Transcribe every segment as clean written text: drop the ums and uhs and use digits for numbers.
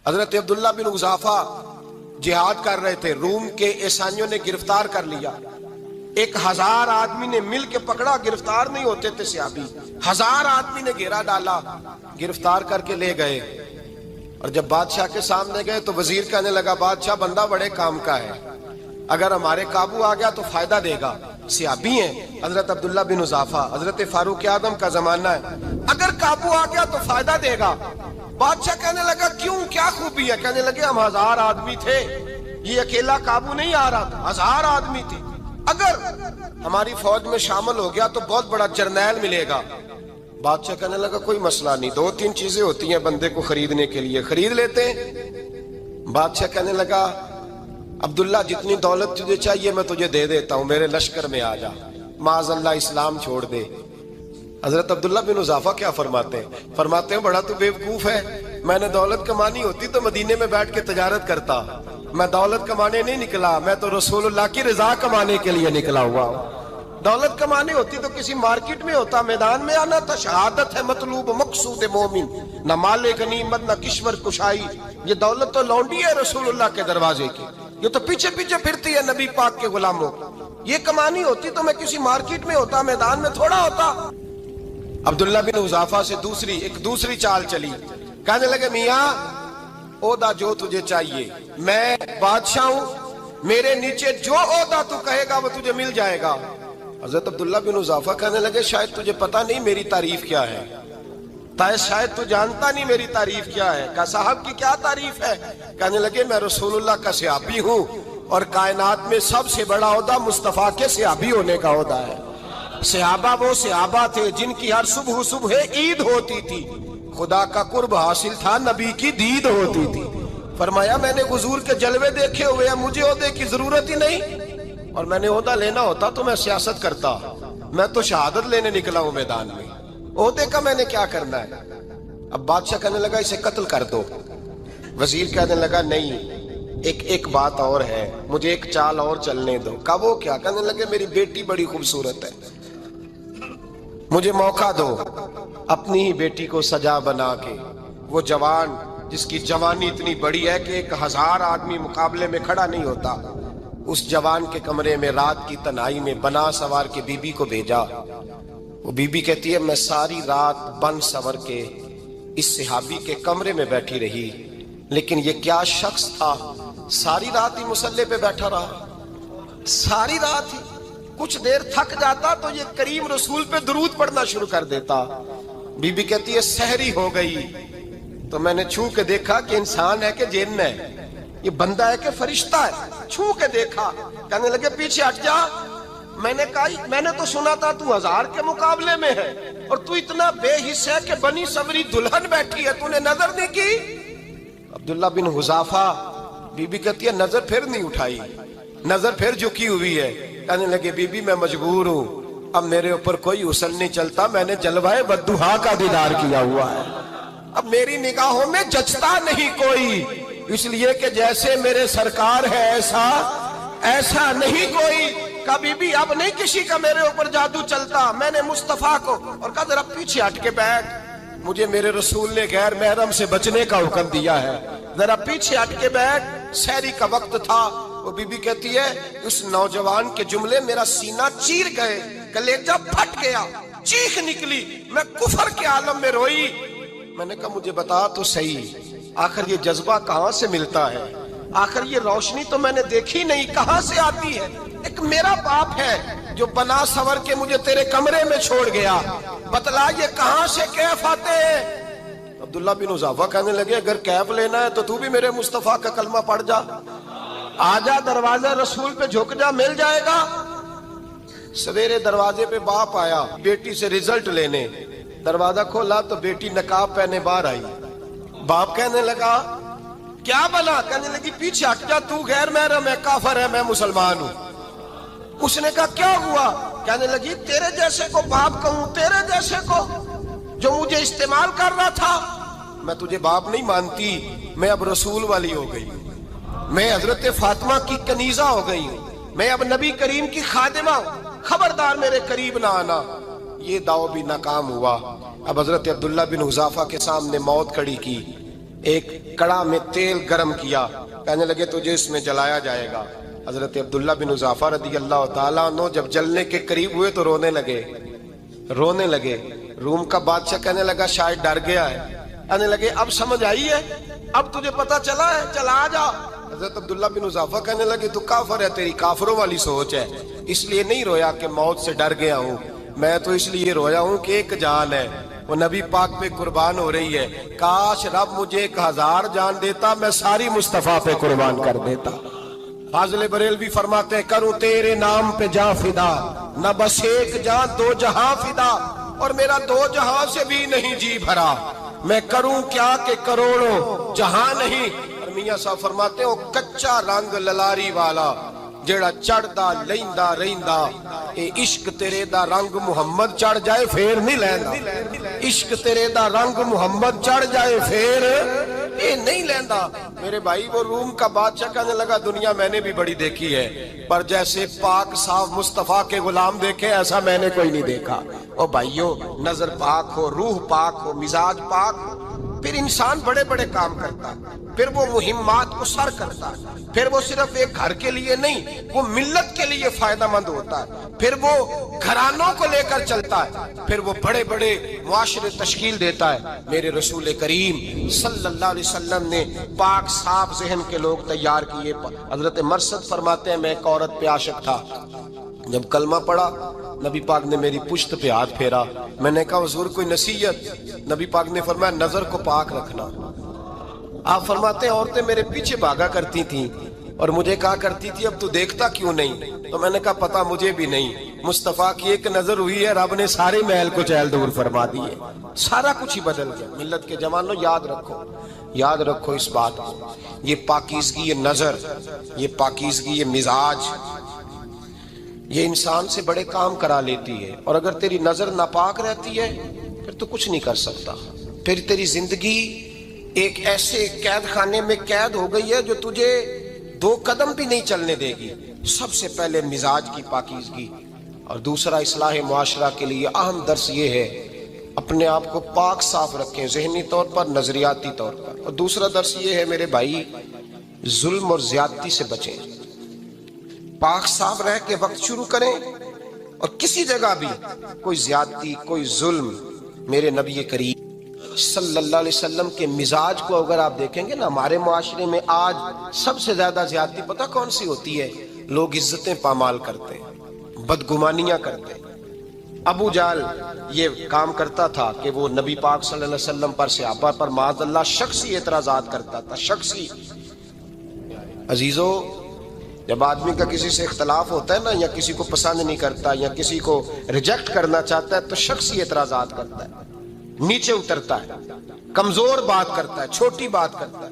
حضرت عبداللہ بن حذافہ جہاد کر رہے تھے، روم کے عیسائیوں نے گرفتار کر لیا، 1000 آدمی نے مل کے پکڑا، گرفتار نہیں ہوتے تھے صحابی، 1000 آدمی نے گھیرا ڈالا، گرفتار کر کے لے گئے، اور جب بادشاہ کے سامنے گئے تو وزیر کہنے لگا بادشاہ بندہ بڑے کام کا ہے، اگر ہمارے قابو آ گیا تو فائدہ دے گا، صحابی ہیں حضرت عبداللہ بن حذافہ، حضرت فاروق اعظم کا زمانہ ہے، اگر قابو آ گیا تو فائدہ دے گا۔ بادشاہ کہنے لگا کیوں، کیا خوبی ہے؟ کہنے لگے ہم 1000 آدمی تھے، یہ اکیلا قابو نہیں آ رہا تھا، 1000 آدمی تھے، اگر ہماری فوج میں شامل ہو گیا تو بہت بڑا جرنیل ملے گا۔ بادشاہ کہنے لگا کوئی مسئلہ نہیں، 2-3 چیزیں ہوتی ہیں بندے کو خریدنے کے لیے، خرید لیتے ہیں۔ بادشاہ کہنے لگا عبداللہ جتنی دولت تجھے چاہیے میں تجھے دے دیتا ہوں، میرے لشکر میں آ جا، معاذ اللہ اسلام چھوڑ دے۔ حضرت عبداللہ بن حذافہ کیا فرماتے ہیں بڑا تو بیوقوف ہے، میں نے دولت کمانی ہوتی تو مدینے میں بیٹھ کے تجارت کرتا، میں دولت کمانے نہیں نکلا، میں تو رسول اللہ کی رضا کمانے کے لیے نکلا ہوا ہوں۔ دولت کمانی ہوتی تو کسی مارکیٹ میں ہوتا، میدان میں آنا تھا، شہادت ہے مطلوب مقصود مومن، نہ مال غنیمت نہ کشور کشائی، یہ دولت تو لونڈی ہے رسول اللہ کے دروازے کی، یہ تو پیچھے پیچھے پھرتی ہے نبی پاک کے غلاموں، یہ کمانی ہوتی تو میں کسی مارکیٹ میں ہوتا، میدان میں تھوڑا ہوتا۔ عبداللہ بن حذافہ سے دوسری چال چلی، کہنے لگے میاں عہدہ جو تجھے چاہیے، میں بادشاہ ہوں، میرے نیچے جو عہدہ تو کہے گا وہ تجھے مل جائے گا۔ حضرت عبداللہ بن حذافہ کہنے لگے شاید تجھے پتہ نہیں میری تعریف کیا ہے، شاید تو جانتا نہیں میری تعریف کیا ہے۔ کہا صاحب کی کیا تعریف ہے؟ کہنے لگے میں رسول اللہ کا صحابی ہوں، اور کائنات میں سب سے بڑا عہدہ مصطفیٰ کے صحابی ہونے کا عہدہ ہے۔ صحابہ وہ صحابہ تھے جن کی ہر صبح عید ہوتی تھی، خدا کا قرب حاصل تھا، نبی کی دید ہوتی تھی۔ فرمایا میں نے حضور کے جلوے دیکھے ہوئے ہیں، مجھے عہدے کی ضرورت ہی نہیں، اور میں نے عہدہ لینا ہوتا تو میں سیاست کرتا، میں تو شہادت لینے نکلا ہوں میدان میں، عہدے کا میں نے کیا کرنا ہے؟ اب بادشاہ کہنے لگا اسے قتل کر دو۔ وزیر کہنے لگا نہیں، ایک بات اور ہے، مجھے ایک چال اور چلنے دو۔ کہا وہ کیا؟ کہنے لگے میری بیٹی بڑی خوبصورت ہے، مجھے موقع دو اپنی ہی بیٹی کو سجا بنا کے، وہ جوان جس کی جوانی اتنی بڑی ہے کہ 1000 آدمی مقابلے میں کھڑا نہیں ہوتا، اس جوان کے کمرے میں رات کی تنہائی میں بنا سوار کے بی بی کو بھیجا۔ وہ بی بی کہتی ہے میں ساری رات بن سور کے اس صحابی کے کمرے میں بیٹھی رہی، لیکن یہ کیا شخص تھا، ساری رات ہی مسلح پہ بیٹھا رہا، ساری رات ہی، کچھ دیر تھک جاتا تو یہ کریم رسول پہ درود پڑھنا شروع کر دیتا۔ بی بی کہتی ہے سحری ہو گئی تو میں نے چھو کے دیکھا کہ انسان ہے کہ جن ہے، یہ بندہ ہے کہ فرشتہ ہے، چھو کے دیکھا۔ کہنے لگے پیچھے ہٹ جا۔ میں نے کہا میں نے تو سنا تھا تو 1000 کے مقابلے میں ہے، اور تو اتنا بے حس ہے کہ بنی سوری دلہن بیٹھی ہے، تو نے نظر نہیں کی؟ عبداللہ بن حذافہ، بی بی کہتی ہے نظر پھر نہیں اٹھائی، نظر پھر جھکی ہوئی ہے۔ کہنے لگے بی بی میں مجبور ہوں، اب میرے اوپر کوئی حسن نہیں چلتا، میں نے جلوہ بدوحا کا دیدار کیا ہوا ہے، اب میری نگاہوں میں جچتا نہیں کوئی، اس لیے کہ جیسے میرے سرکار ہے ایسا نہیں کوئی۔ کبھی بھی اب نہیں کسی کا میرے اوپر جادو چلتا، میں نے مصطفیٰ کو، اور کہا ذرا پیچھے ہٹ کے بیٹھ، مجھے میرے رسول نے غیر محرم سے بچنے کا حکم دیا ہے، ذرا پیچھے ہٹ کے بیٹھ۔ سحری کا وقت تھا، وہ بی بی کہتی ہے اس نوجوان کے جملے میرا سینہ چیر گئے، کلیجہ پھٹ گیا، چیخ نکلی، میں کفر کے عالم میں روئی۔ میں نے کہا مجھے بتا تو صحیح، آخر یہ جذبہ کہاں سے ملتا ہے، آخر یہ روشنی تو میں نے دیکھی نہیں، کہاں سے آتی ہے؟ ایک میرا باپ ہے جو بنا سور کے مجھے تیرے کمرے میں چھوڑ گیا، بتلا یہ کہاں سے کیف آتے ہیں؟ عبداللہ بن حذافہ کہنے لگے اگر کیف لینا ہے تو تو بھی میرے مصطفیٰ کا کلمہ پڑھ جا، آجا دروازے رسول پہ جھک جا، مل جائے گا۔ سویرے دروازے پہ باپ آیا بیٹی سے رزلٹ لینے، دروازہ کھولا تو بیٹی نقاب پہنے باہر آئی۔ باپ کہنے لگا کیا بنا؟ کہنے لگی پیچھے ہٹ جا، تو غیر محرم ہے، کافر ہے، میں مسلمان ہوں۔ اس نے کہا کیا ہوا؟ کہنے لگی تیرے جیسے کو باپ کہوں، تیرے جیسے کو جو مجھے استعمال کر رہا تھا، میں تجھے باپ نہیں مانتی، میں اب رسول والی ہو گئی، میں حضرت فاطمہ کی کنیزہ ہو گئی ہوں، میں اب نبی کریم کی خادمہ ہوں، خبردار میرے قریب نہ آنا۔ یہ دعو بھی ناکام ہوا۔ اب حضرت عبداللہ بن حذافہ کے سامنے موت کھڑی کی، ایک کڑا میں تیل گرم کیا، کہنے لگے تجھے اس میں جلایا جائے گا۔ حضرت عبداللہ بن حذافہ رضی اللہ تعالیٰ عنہ جب جلنے کے قریب ہوئے تو رونے لگے۔ روم کا بادشاہ کہنے لگا شاید ڈر گیا ہے، کہنے لگے اب سمجھ آئی ہے، اب تجھے پتا چلا ہے، چلا آ جا۔ حضرت عبداللہ بن حذافہ کہنے لگے تو کافر ہے، تیری کافروں والی سوچ ہے، اس لیے نہیں رویا کہ موت سے ڈر گیا ہوں، میں تو اس لیے رویا ہوں کہ ایک جان ہے، وہ نبی پاک پہ قربان ہو رہی ہے، کاش رب مجھے 1000 جان دیتا، میں ساری مصطفیٰ پہ قربان کر دیتا۔ فاضل بریلوی فرماتے ہیں کروں تیرے نام پہ جاں فدا، نہ بس ایک جاں 2 جہاں فدا، اور میرا 2 جہاں سے بھی نہیں جی بھرا، میں کروں کیا کہ کروڑوں جہاں نہیں۔ اور میاں صاحب فرماتے ہیں کچا رنگ للاری والا جیڑا چڑھدا لیندا رہندا، اے عشق تیرے دا رنگ محمد چڑھ جائے پھر نہیں لیندا، عشق تیرے دا رنگ محمد چڑھ جائے پھر اے نہیں لیندا۔ میرے بھائی وہ روم کا بادشاہ کہنے لگا دنیا میں نے بھی بڑی دیکھی ہے، پر جیسے پاک صاف مصطفیٰ کے غلام دیکھے ایسا میں نے کوئی نہیں دیکھا۔ او بھائیو، نظر پاک ہو، روح پاک ہو، مزاج پاک ہو، پھر انسان بڑے بڑے کام کرتا، پھر وہ مہمات کو سر کرتا، پھر وہ صرف ایک گھر کے لیے نہیں، وہ ملت کے لیے فائدہ مند ہوتا ہے، پھر وہ گھرانوں کو لے کر چلتا ہے، پھر وہ بڑے بڑے معاشرے تشکیل دیتا ہے۔ میرے رسول کریم صلی اللہ علیہ وسلم نے پاک صاف ذہن کے لوگ تیار کیے۔ حضرت مرثد فرماتے ہیں میں ایک عورت پہ عاشق تھا، جب کلمہ پڑھا نبی پاک نے میری پشت پہ ہاتھ پھیرا، میں نے کہا حضور کوئی نصیحت؟ نبی پاک نے فرمایا نظر کو پاک رکھنا۔ آپ فرماتے ہیں عورتیں میرے پیچھے بھاگا کرتی تھیں اور مجھے کہا کرتی تھی اب تو دیکھتا کیوں نہیں؟ تو میں نے کہا پتا مجھے بھی نہیں، مصطفیٰ کی ایک نظر ہوئی ہے رب نے سارے محل کو چہل دور فرما دیے، سارا کچھ ہی بدل گیا۔ ملت کے جوانوں یاد رکھو اس بات کو، یہ پاکیزگی، یہ نظر، یہ پاکیزگی، یہ مزاج، یہ انسان سے بڑے کام کرا لیتی ہے، اور اگر تیری نظر ناپاک رہتی ہے پھر تو کچھ نہیں کر سکتا، پھر تیری زندگی ایک ایسے قید خانے میں قید ہو گئی ہے جو تجھے 2 قدم بھی نہیں چلنے دے گی۔ سب سے پہلے مزاج کی پاکیزگی، اور دوسرا اصلاح معاشرہ کے لیے اہم درس یہ ہے اپنے آپ کو پاک صاف رکھیں، ذہنی طور پر، نظریاتی طور پر، اور دوسرا درس یہ ہے میرے بھائی ظلم اور زیادتی سے بچیں، پاک صاف رہ کے وقت شروع کریں، اور کسی جگہ بھی کوئی زیادتی، کوئی ظلم، میرے نبی کریم صلی اللہ علیہ وسلم کے مزاج کو اگر آپ دیکھیں گے نا، ہمارے معاشرے میں آج سب سے زیادہ زیادتی پتہ کون سی ہوتی ہے؟ لوگ عزتیں پامال کرتے ہیں، بدگمانیاں کرتے ہیں۔ ابو جہل یہ کام کرتا تھا کہ وہ نبی پاک صلی اللہ علیہ وسلم پر، صحابہ پر معاذ اللہ شخصی اعتراضات کرتا تھا، شخصی۔ عزیزو، جب آدمی کا کسی سے اختلاف ہوتا ہے نا، یا کسی کو پسند نہیں کرتا یا کسی کو ریجیکٹ کرنا چاہتا ہے تو شخصی اعتراضات کرتا ہے، نیچے اترتا ہے، کمزور بات کرتا ہے، چھوٹی بات کرتا ہے۔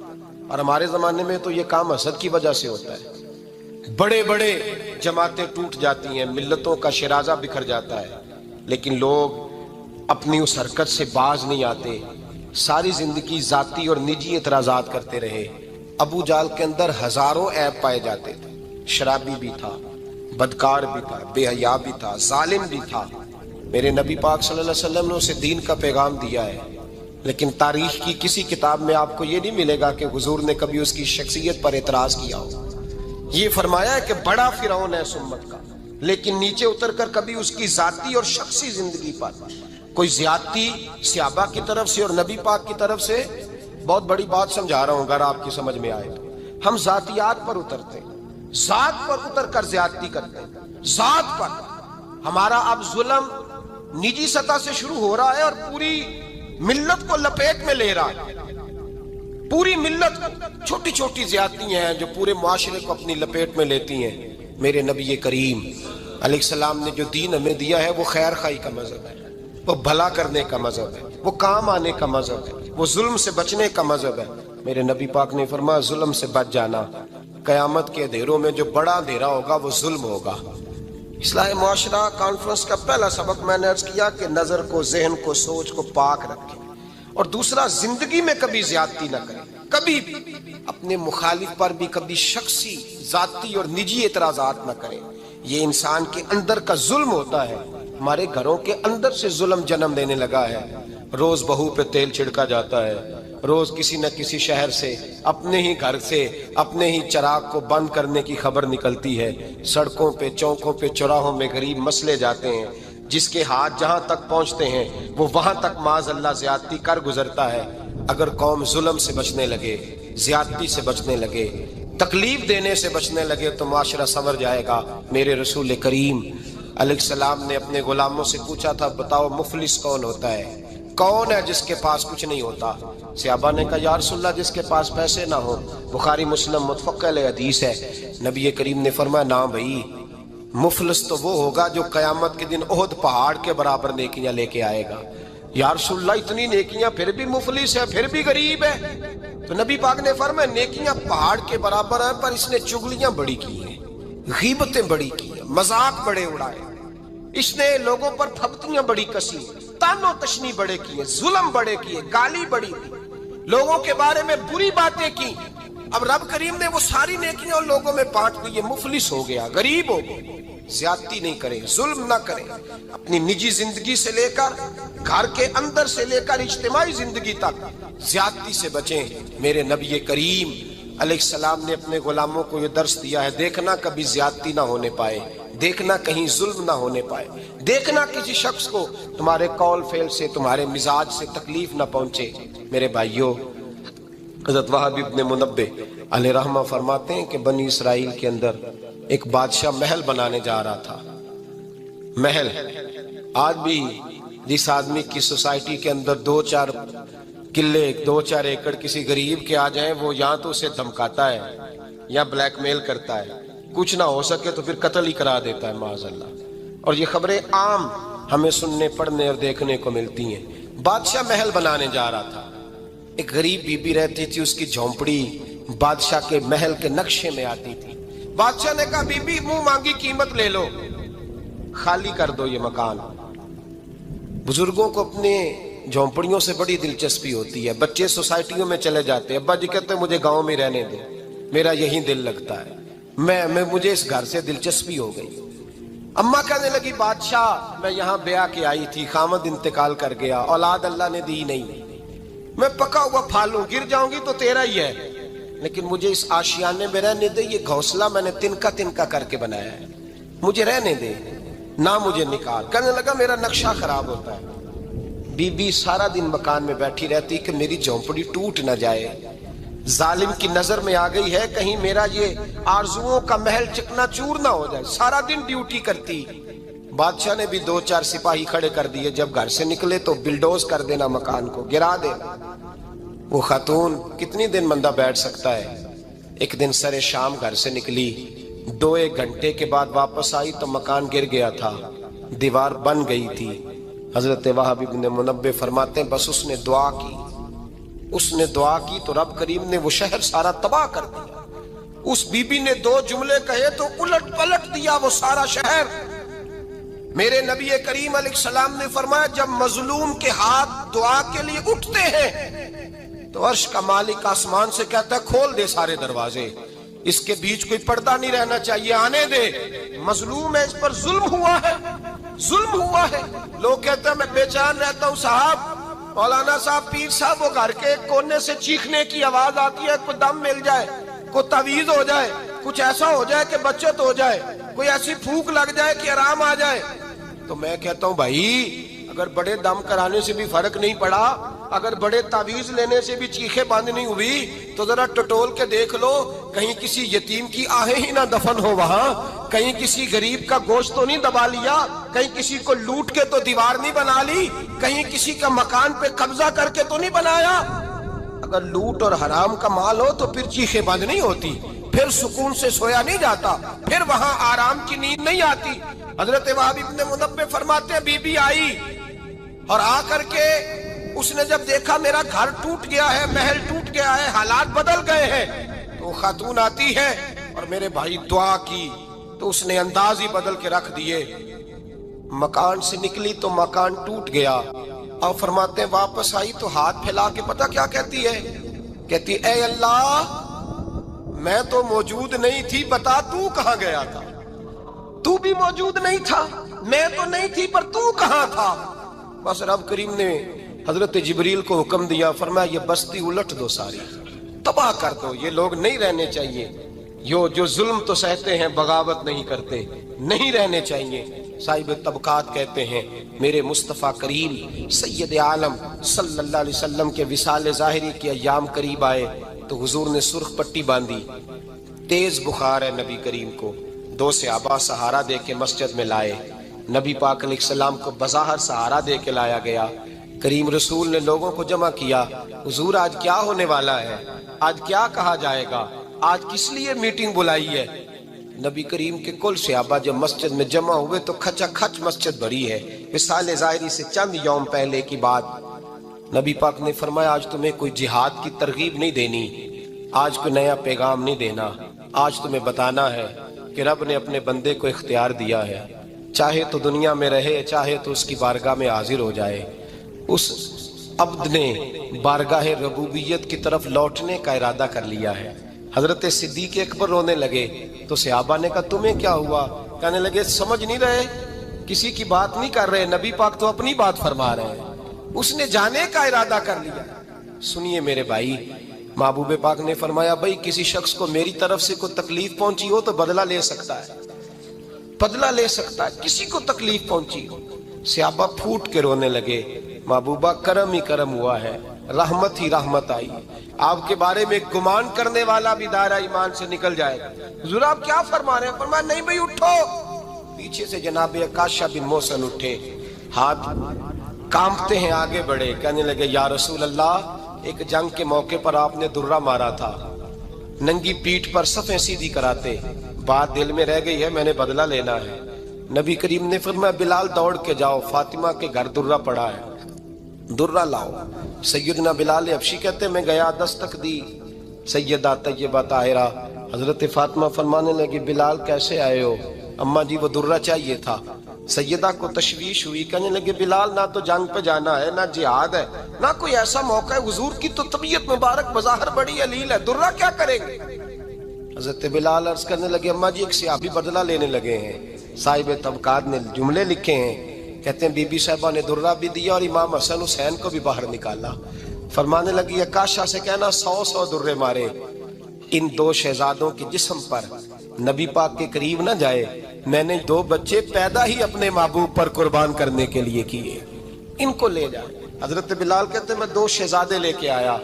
اور ہمارے زمانے میں تو یہ کام حسد کی وجہ سے ہوتا ہے، بڑے بڑے جماعتیں ٹوٹ جاتی ہیں، ملتوں کا شرازہ بکھر جاتا ہے، لیکن لوگ اپنی اس حرکت سے باز نہیں آتے، ساری زندگی ذاتی اور نجی اعتراضات کرتے رہے۔ ابو جہل کے اندر ہزاروں عیب پائے جاتے تھے، شرابی بھی تھا، بدکار بھی تھا، بے حیا بھی تھا، ظالم بھی تھا۔ میرے نبی پاک صلی اللہ علیہ وسلم نے اسے دین کا پیغام دیا ہے، لیکن تاریخ کی کسی کتاب میں آپ کو یہ نہیں ملے گا کہ حضور نے کبھی اس کی شخصیت پر اعتراض کیا ہو۔ یہ فرمایا ہے کہ بڑا فرعون ہے اس امت کا، لیکن نیچے اتر کر کبھی اس کی ذاتی اور شخصی زندگی پر کوئی زیادتی صحابہ کی طرف سے اور نبی پاک کی طرف سے، بہت بڑی بات سمجھا رہا ہوں اگر آپ کی سمجھ میں آئے تو، ہم ذاتیات پر اترتے ہیں، ذات پر اتر کر زیادتی کرتے ہیں، ذات پر۔ ہمارا اب ظلم نجی سطح سے شروع ہو رہا ہے اور پوری ملت کو لپیٹ میں لے رہا ہے، پوری ملت، چھوٹی چھوٹی زیادتیاں ہیں جو پورے معاشرے کو اپنی لپیٹ میں لیتی ہیں۔ میرے نبی کریم علیہ السلام نے جو دین ہمیں دیا ہے وہ خیر خواہی کا مذہب ہے، وہ بھلا کرنے کا مذہب ہے، وہ کام آنے کا مذہب ہے، وہ ظلم سے بچنے کا مذہب ہے۔ میرے نبی پاک نے فرمایا ظلم سے بچ جانا، قیامت کے اندھیروں میں جو بڑا اندھیرا ہوگا وہ ظلم ہوگا۔ اصلاح معاشرہ کانفرنس کا پہلا سبق میں نے عرض کیا کہ نظر کو، ذہن کو، سوچ کو پاک رکھیں، اور دوسرا زندگی میں کبھی زیادتی نہ کریں، کبھی بھی اپنے مخالف پر بھی کبھی شخصی، ذاتی اور نجی اعتراضات نہ کریں۔ یہ انسان کے اندر کا ظلم ہوتا ہے، ہمارے گھروں کے اندر سے ظلم جنم لینے لگا ہے۔ روز بہو پہ تیل چھڑکا جاتا ہے، روز کسی نہ کسی شہر سے، اپنے ہی گھر سے، اپنے ہی چراغ کو بند کرنے کی خبر نکلتی ہے۔ سڑکوں پہ، چوکوں پہ، چوراہوں میں غریب مسلے جاتے ہیں، جس کے ہاتھ جہاں تک پہنچتے ہیں وہ وہاں تک معاذ اللہ زیادتی کر گزرتا ہے۔ اگر قوم ظلم سے بچنے لگے، زیادتی سے بچنے لگے، تکلیف دینے سے بچنے لگے تو معاشرہ سنور جائے گا۔ میرے رسول کریم علیہ السلام نے اپنے غلاموں سے پوچھا تھا، بتاؤ مفلس کون ہوتا ہے؟ کون ہے جس کے پاس کچھ نہیں ہوتا؟ صحابہ نے کہا یا رسول اللہ جس کے پاس پیسے نہ ہو۔ بخاری مسلم متفق علیہ حدیث ہے۔ نبی کریم نے فرمایا نا بھائی، مفلس تو وہ ہوگا جو قیامت کے دن احد پہاڑ کے برابر نیکیاں لے کے آئے گا۔ یا رسول اللہ اتنی نیکیاں پھر بھی مفلس ہے، پھر بھی غریب ہے؟ تو نبی پاک نے فرمایا نیکیاں پہاڑ کے برابر ہیں، پر اس نے چغلیاں بڑی کی ہیں، غیبتیں بڑی کی ہیں، مذاق بڑے اڑائے، اس نے لوگوں پر پھبتیاں بڑی کسی، تان و تشنی بڑے کیے، ظلم بڑے کیے، گالی بڑی دی، لوگوں کے بارے میں بری باتیں کی۔ اب رب کریم نے وہ ساری نیکیاں ان لوگوں میں بانٹ دی، یہ مفلس ہو گیا، غریب ہو گیا۔ زیادتی نہیں کریں، ظلم نہ کریں، اپنی نجی زندگی سے لے کر گھر کے اندر سے لے کر اجتماعی زندگی تک زیادتی سے بچیں۔ میرے نبی کریم علیہ السلام نے اپنے غلاموں کو یہ درس دیا ہے، دیکھنا کبھی زیادتی نہ ہونے پائے، دیکھنا کہیں ظلم نہ ہونے پائے، دیکھنا کسی شخص کو تمہارے قول فعل سے، تمہارے مزاج سے تکلیف نہ پہنچے۔ میرے بھائیوں، حضرت وہب ابن منبہ علیہ رحمہ فرماتے ہیں کہ بنی اسرائیل کے اندر ایک بادشاہ محل بنانے جا رہا تھا۔ محل آج بھی جس آدمی کی سوسائٹی کے اندر 2-4 قلعے، 2-4 ایکڑ کسی غریب کے آ جائیں، وہ یا تو اسے دھمکاتا ہے یا بلیک میل کرتا ہے، کچھ نہ ہو سکے تو پھر قتل ہی کرا دیتا ہے معاذ اللہ۔ اور یہ خبریں عام ہمیں سننے، پڑھنے اور دیکھنے کو ملتی ہیں۔ بادشاہ محل بنانے جا رہا تھا، ایک غریب بی بی رہتی تھی، اس کی جھونپڑی بادشاہ کے محل کے نقشے میں آتی تھی۔ بادشاہ نے کہا بی بی منہ مانگی قیمت لے لو، خالی کر دو یہ مکان۔ بزرگوں کو اپنے جھونپڑیوں سے بڑی دلچسپی ہوتی ہے، بچے سوسائٹیوں میں چلے جاتے ہیں، ابا جی کہتے ہیں مجھے گاؤں میں رہنے دو، میرا یہی دل لگتا ہے، مجھے اس گھر سے دلچسپی ہو گئی۔ اماں کہنے لگی بادشاہ میں یہاں بیاہ کے آئی تھی، خامد انتقال کر گیا، اولاد اللہ نے دی نہیں، میں پکا ہوا پھالوں، گر جاؤں گی تو تیرا ہی ہے، لیکن مجھے اس آشیانے میں رہنے دے، یہ گھونسلہ میں نے تنکا تنکا کر کے بنایا ہے، مجھے رہنے دے، نہ مجھے نکال۔ کہنے لگا میرا نقشہ خراب ہوتا ہے۔ بی بی سارا دن مکان میں بیٹھی رہتی کہ میری جھونپڑی ٹوٹ نہ جائے، ظالم کی نظر میں آ گئی ہے کہیں میرا یہ آرزوؤں کا محل چکنا چور نہ ہو جائے، سارا دن ڈیوٹی کرتی۔ بادشاہ نے بھی 2-4 سپاہی کھڑے کر دیے، جب گھر سے نکلے تو بلڈوز کر دینا، مکان کو گرا دینا۔ وہ خاتون کتنی دن بندہ بیٹھ سکتا ہے؟ ایک دن سر شام گھر سے نکلی، 2-1 گھنٹے کے بعد واپس آئی تو مکان گر گیا تھا، دیوار بن گئی تھی۔ حضرت وہب ابن منبہ فرماتے ہیں بس اس نے دعا کی تو رب کریم نے وہ شہر سارا تباہ کر دیا۔ اس بی بی نے 2 جملے کہے تو الٹ پلٹ دیا وہ سارا شہر۔ میرے نبی کریم علیہ السلام نے فرمایا جب مظلوم کے ہاتھ دعا کے لیے اٹھتے ہیں تو عرش کا مالک آسمان سے کہتا ہے کھول دے سارے دروازے، اس کے بیچ کوئی پردہ نہیں رہنا چاہیے، آنے دے، مظلوم ہے، اس پر ظلم ہوا ہے، ظلم ہوا ہے۔ لوگ کہتے ہیں میں بے چین رہتا ہوں صاحب، مولانا صاحب، پیر صاحب، وہ گھر کے ایک کونے سے چیخنے کی آواز آتی ہے، کوئی دم مل جائے، کوئی تعویذ ہو جائے، کچھ ایسا ہو جائے کہ بچت ہو جائے، کوئی ایسی پھونک لگ جائے کہ آرام آ جائے۔ تو میں کہتا ہوں بھائی اگر بڑے دم کرانے سے بھی فرق نہیں پڑا، اگر بڑے تعویذ لینے سے بھی چیخیں بند نہیں ہوئی، تو ذرا ٹٹول کے دیکھ لو کہیں کسی یتیم کی آہیں ہی نہ دفن ہو وہاں، کہیں کسی غریب کا گوشت تو نہیں دبا لیا، کہیں کسی کو لوٹ کے تو دیوار نہیں بنا لی، کہیں کسی کا مکان پہ قبضہ کر کے تو نہیں بنایا۔ اگر لوٹ اور حرام کا مال ہو تو پھر چیخیں بند نہیں ہوتی، پھر سکون سے سویا نہیں جاتا، پھر وہاں آرام کی نیند نہیں آتی۔ حضرت وہب ابن منبہ فرماتے ہیں بی بی آئی اور آ کر کے اس نے جب دیکھا میرا گھر ٹوٹ گیا ہے، محل ٹوٹ گیا ہے، حالات بدل گئے ہیں، تو خاتون آتی ہے اور میرے بھائی دعا کی تو اس نے انداز ہی بدل کے رکھ دیے۔ مکان سے نکلی تو مکان ٹوٹ گیا، اور فرماتے ہیں واپس آئی تو ہاتھ پھیلا کے پتہ کیا کہتی ہے؟ کہتی اے اللہ میں تو موجود نہیں تھی، بتا تو کہاں گیا تھا؟ تو بھی موجود نہیں تھا، میں تو نہیں تھی، پر تو کہاں تھا؟ بس رب کریم نے حضرت جبریل کو حکم دیا، فرمایا یہ بستی الٹ دو، ساری تباہ کر دو، یہ لوگ نہیں رہنے چاہیے، جو ظلم تو سہتے ہیں بغاوت نہیں کرتے، نہیں رہنے چاہیے۔ صاحب طبقات کہتے ہیں میرے مصطفیٰ کریم سید عالم صلی اللہ علیہ وسلم کے وصال ظاہری کے ایام قریب آئے تو حضور نے سرخ پٹی باندھی، تیز بخار ہے نبی کریم کو، 2 صحابہ سہارا دے کے مسجد میں لائے، نبی پاک علیہ السلام کو بظاہر سہارا دے کے لایا گیا۔ کریم رسول نے لوگوں کو جمع کیا، حضور آج کیا ہونے والا ہے، آج کیا کہا جائے گا، آج کس لیے میٹنگ بلائی ہے؟ نبی کریم کے کل صحابہ جب مسجد میں جمع ہوئے تو کھچا کھچ مسجد بھری ہے۔ وصال ظاہری سے چند یوم پہلے کی بات، نبی پاک نے فرمایا آج تمہیں کوئی جہاد کی ترغیب نہیں دینی، آج کوئی نیا پیغام نہیں دینا، آج تمہیں بتانا ہے کہ رب نے اپنے بندے کو اختیار دیا ہے، چاہے تو دنیا میں رہے، چاہے تو اس کی بارگاہ میں حاضر ہو جائے۔ اس عبد نے بارگاہ ربوبیت کی طرف لوٹنے کا ارادہ کر لیا ہے۔ حضرت صدیق اکبر رونے لگے تو صحابہ نے کہا تمہیں کیا ہوا؟ کہنے لگے سمجھ نہیں رہے، کسی کی بات نہیں کر رہے، نبی پاک تو اپنی بات فرما رہے ہیں، اس نے جانے کا ارادہ کر لیا۔ سنیے میرے بھائی، محبوب پاک نے فرمایا بھائی کسی شخص کو میری طرف سے کوئی تکلیف پہنچی ہو تو بدلہ لے سکتا ہے، بدلہ لے سکتا ہے، کسی کو تکلیف پہنچی ہو۔ صحابہ پھوٹ کے رونے لگے، محبوبہ کرم ہی کرم ہوا ہے، رحمت ہی رحمت آئی، آپ کے بارے میں گمان کرنے والا بھی دائرہ ایمان سے نکل جائے گا۔ حضور آپ کیا فرما رہے ہیں؟ فرمایا نہیں بھائی اٹھو۔ پیچھے سے جناب عکاشہ بن محصن اٹھے، ہاتھ کانپتے ہیں، آگے بڑھے، کہنے لگے یا رسول اللہ ایک جنگ کے موقع پر آپ نے درہ مارا تھا، ننگی پیٹھ پر صفیں سیدھی کراتے، بات دل میں رہ گئی ہے، میں نے بدلہ لینا ہے۔ نبی کریم نے فرمایا بلال دوڑ کے جاؤ، فاطمہ کے گھر درہ پڑا ہے، درہ لاؤ۔ سیدنا بلال حبشی کہتے میں گیا، دستک دی، سیدہ طیبہ طاہرہ حضرت فاطمہ فرمانے لگی بلال کیسے آئے ہو؟ اماں جی وہ درہ چاہیے تھا۔ سیدہ کو تشویش ہوئی، کہنے لگے بلال نہ تو جنگ پہ جانا ہے، نہ جہاد ہے، نہ کوئی ایسا موقع ہے، حضور کی تو طبیعت مبارک بظاہر بڑی علیل ہے، درہ کیا کریں گے؟ حضرت بلال عرض کرنے لگے اماں جی ایک صحابی بدلہ لینے لگے ہیں، صاحب طبقات نے جملے لکھے ہیں، کہتے ہیں بی بی صاحبہ نے درہ بھی دیا اور امام حسن حسین کو بھی باہر نکالا۔ فرمانے لگی عکاشہ سے کہنا 100 درے مارے، ان 2 شہزادوں کے جسم پر نبی پاک کے قریب نہ جائے، میں نے 2 بچے پیدا ہی اپنے محبوب پر قربان کرنے کے لیے کیے، ان کو لے جائے۔ حضرت بلال کہتے میں 2 شہزادے لے کے آیا،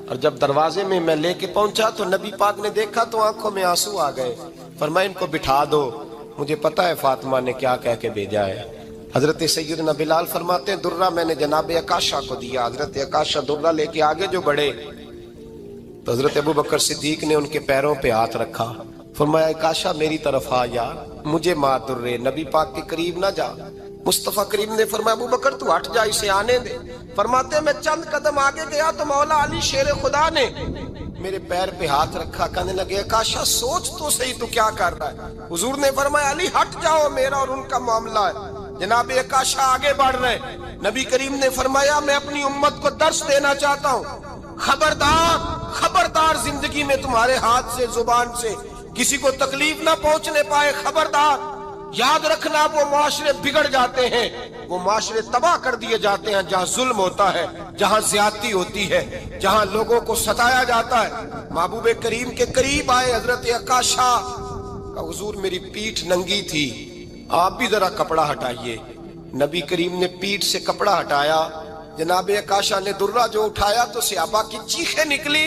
اور جب دروازے میں میں لے کے پہنچا تو نبی پاک نے دیکھا تو آنکھوں میں آنسو آ گئے، فرمایا ان کو بٹھا دو، مجھے پتہ ہے فاطمہ نے کیا کہہ کے بھیجا ہے۔ حضرت سیدنا بلال فرماتے ہیں درہ میں نے جناب عکاشہ کو دیا، حضرت عکاشہ درہ لے کے آگے جو بڑھے تو حضرت ابو بکر صدیق نے ان کے پیروں پہ ہاتھ رکھا، فرمایا عکاشہ میری طرف آ یار، مجھے مار درے، نبی پاک کے قریب نہ جا۔ مصطفیٰ کریم نے فرمایا ابو بکر تو ہٹ جا، اسے آنے دے۔ فرماتے ہیں میں چند قدم آگے گیا تو مولا علی شیر خدا نے میرے پیر پہ ہاتھ رکھا، کہنے لگے عکاشہ سوچ تو صحیح تو کیا کر رہا ہے؟ حضور نے فرمایا علی ہٹ جاؤ، میرا اور ان کا معاملہ ہے۔ جناب عکاشہ آگے بڑھ رہے، نبی کریم نے فرمایا میں اپنی امت کو درس دینا چاہتا ہوں، خبردار خبردار زندگی میں تمہارے ہاتھ سے زبان سے کسی کو تکلیف نہ پہنچنے پائے، خبردار یاد رکھنا وہ معاشرے بگڑ جاتے ہیں، وہ معاشرے تباہ کر دیے جاتے ہیں جہاں ظلم ہوتا ہے، جہاں زیادتی ہوتی ہے، جہاں لوگوں کو ستایا جاتا ہے۔ محبوب کریم کے قریب آئے حضرت عکاشہ کہ حضور میری پیٹھ ننگی تھی، آپ بھی ذرا کپڑا ہٹائیے۔ نبی کریم نے پیٹھ سے کپڑا ہٹایا، جناب عکاشہ نے درہ جو اٹھایا تو صحابہ کی چیخیں نکلی،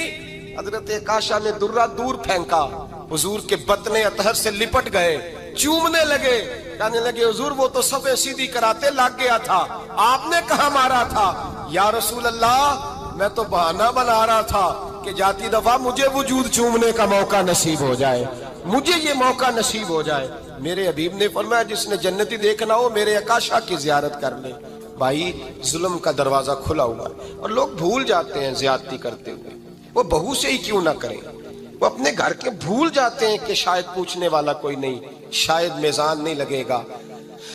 حضرت عکاشہ نے درہ دور پھینکا، حضور کے بطن اطہر سے لپٹ گئے، چومنے لگے، کہنے لگے حضور وہ تو صفیں سیدھی کراتے لگ گیا تھا، آپ نے کہاں مارا تھا؟ یا رسول اللہ میں تو بہانہ بنا رہا تھا کہ جاتی دفعہ مجھے وجود چومنے کا موقع نصیب ہو جائے، مجھے یہ موقع نصیب ہو جائے۔ میرے حبیب نے فرمایا جس نے جنتی دیکھنا ہو میرے عکاشہ کی زیارت کر لے۔ بھائی ظلم کا دروازہ کھلا ہوا ہے اور لوگ بھول جاتے ہیں زیادتی کرتے ہوئے، وہ بہو سے ہی کیوں نہ کریں، وہ اپنے گھر کے بھول جاتے ہیں کہ شاید پوچھنے والا کوئی نہیں، شاید میزان نہیں لگے گا،